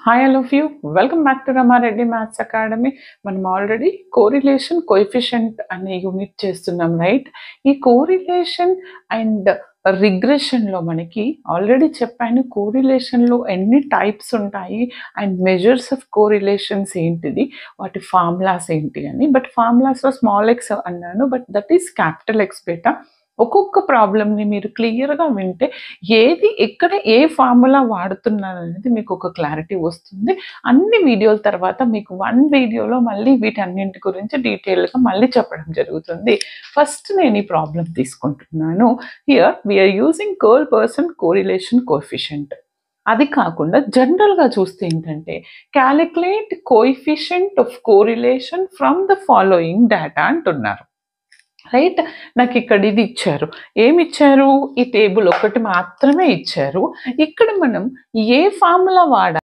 Hi, all of you. Welcome back to Ramareddy Maths Academy. మనం already correlation coefficient అనే unit చేస్తున్నాం, right? ఈ correlation and రిగ్రెషన్లో మనకి already చెప్పాను, కోరిలేషన్లో ఎన్ని టైప్స్ ఉంటాయి అండ్ మెజర్స్ ఆఫ్ కోరిలేషన్స్ ఏంటిది, వాటి ఫార్ములాస్ ఏంటి అని. బట్ ఫార్ములాస్లో స్మాల్ ఎక్స్ అన్నాను, but that is capital X beta. ఒక్కొక్క ప్రాబ్లమ్ని మీరు క్లియర్గా వింటే ఏది ఎక్కడ ఏ ఫార్ములా వాడుతున్నారు అనేది మీకు ఒక క్లారిటీ వస్తుంది. అన్ని వీడియోల తర్వాత మీకు వన్ వీడియోలో మళ్ళీ వీటన్నింటి గురించి డీటెయిల్గా మళ్ళీ చెప్పడం జరుగుతుంది. ఫస్ట్ నేను ఈ ప్రాబ్లం తీసుకుంటున్నాను. Here we are using Karl Pearson correlation coefficient. అది కాకుండా జనరల్గా చూస్తే ఏంటంటే calculate coefficient of correlation from the following data అంటున్నారు, రైట్? నాకు ఇక్కడ ఇది ఇచ్చారు. ఏమి ఇచ్చారు? ఈ టేబుల్ ఒకటి మాత్రమే ఇచ్చారు. ఇక్కడ మనం ఏ ఫార్ములా వాడాలి?